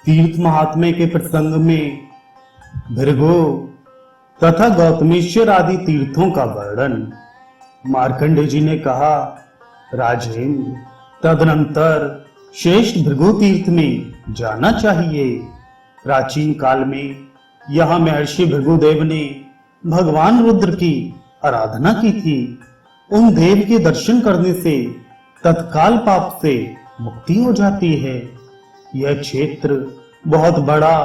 तीर्थ महात्म्य के प्रसंग में भृगु तथा गौतमेश्वर आदि तीर्थों का वर्णन मार्कंडेय जी ने कहा। राजेंद्र, तदनंतर श्रेष्ठ भृगु तीर्थ में जाना चाहिए। प्राचीन काल में यहाँ महर्षि भृगुदेव ने भगवान रुद्र की आराधना की थी। उन देव के दर्शन करने से तत्काल पाप से मुक्ति हो जाती है। यह क्षेत्र बहुत बड़ा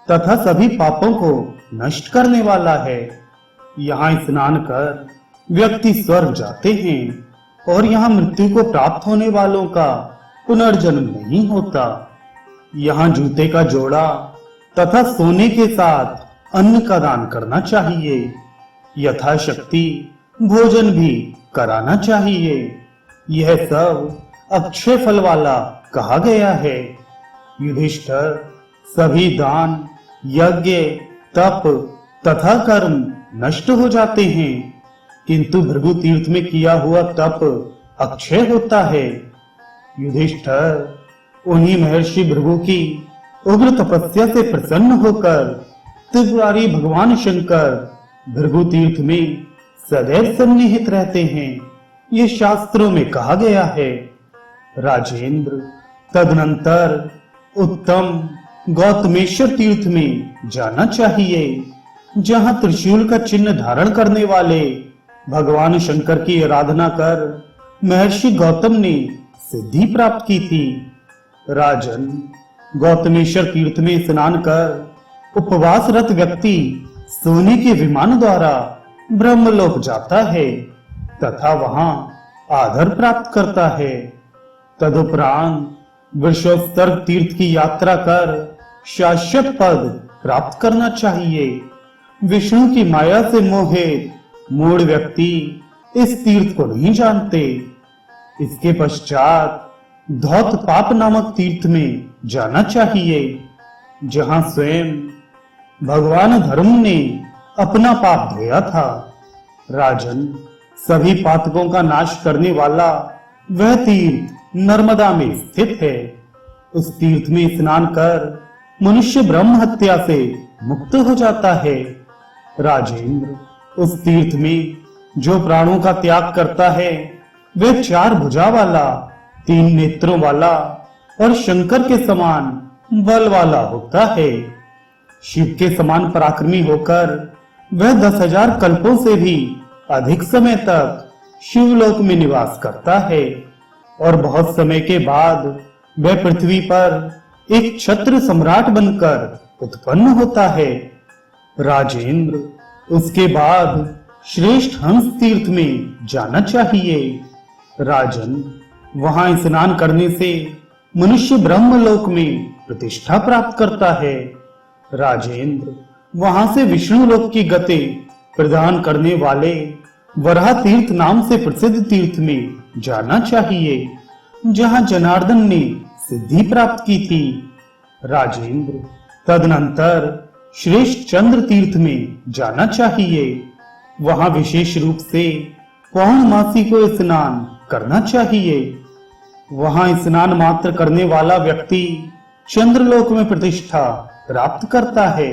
तथा सभी पापों को नष्ट करने वाला है। यहाँ स्नान कर व्यक्ति स्वर्ग जाते हैं और यहाँ मृत्यु को प्राप्त होने वालों का पुनर्जन्म नहीं होता। यहाँ जूते का जोड़ा तथा सोने के साथ अन्न का दान करना चाहिए। यथाशक्ति भोजन भी कराना चाहिए। यह सब अक्षय फल वाला कहा गया है। युधिष्ठिर, सभी दान, यज्ञ, तप तथा कर्म नष्ट हो जाते हैं, किंतु भृगु तीर्थ में किया हुआ तप अक्षय होता है। युधिष्ठिर, उन्हीं महर्षि भृगु की उग्र तपस्या से प्रसन्न होकर त्रिपुरारी भगवान शंकर भृगु तीर्थ में सदैव सन्निहित रहते हैं। ये शास्त्रों में कहा गया है। राजेंद्र, तदनंतर उत्तम गौतमेश्वर तीर्थ में जाना चाहिए, जहां त्रिशूल का चिन्ह धारण करने वाले भगवान शंकर की आराधना कर महर्षि गौतम ने सिद्धि प्राप्त की थी। राजन, गौतमेश्वर तीर्थ में स्नान कर उपवासरत व्यक्ति सोने के विमान द्वारा ब्रह्मलोक जाता है तथा वहां आदर प्राप्त करता है। तदुपरांत विश्वोत्तर तीर्थ की यात्रा कर शाश्वत पद प्राप्त करना चाहिए। विष्णु की माया से मोहित मूढ़ व्यक्ति इस तीर्थ को नहीं जानते। इसके पश्चात धौत पाप नामक तीर्थ में जाना चाहिए, जहां स्वयं भगवान धर्म ने अपना पाप धोया था। राजन, सभी पातकों का नाश करने वाला वह तीर्थ नर्मदा में स्थित है। उस तीर्थ में स्नान कर मनुष्य ब्रह्म हत्या से मुक्त हो जाता है। राजेंद्र, उस तीर्थ में जो प्राणों का त्याग करता है वह 4 भुजा वाला, 3 नेत्रों वाला और शंकर के समान बल वाला होता है। शिव के समान पराक्रमी होकर वह 10,000 कल्पों से भी अधिक समय तक शिवलोक में निवास करता है और बहुत समय के बाद वह पृथ्वी पर एक क्षत्र सम्राट बनकर उत्पन्न होता है। राजेंद्र, उसके बाद श्रेष्ठ हंस तीर्थ में जाना चाहिए। राजन, वहां स्नान करने से मनुष्य ब्रह्मलोक में प्रतिष्ठा प्राप्त करता है। राजेंद्र, वहां से विष्णु लोक की गति प्रदान करने वाले वराह तीर्थ नाम से प्रसिद्ध तीर्थ में जाना चाहिए, जहां जनार्दन ने सिद्धि प्राप्त की थी। राजेंद्र, तदनंतर श्रेष्ठ चंद्र तीर्थ में जाना चाहिए। वहां विशेष रूप से पौर्णमासी को स्नान करना चाहिए। वहां स्नान मात्र करने वाला व्यक्ति चंद्रलोक में प्रतिष्ठा प्राप्त करता है।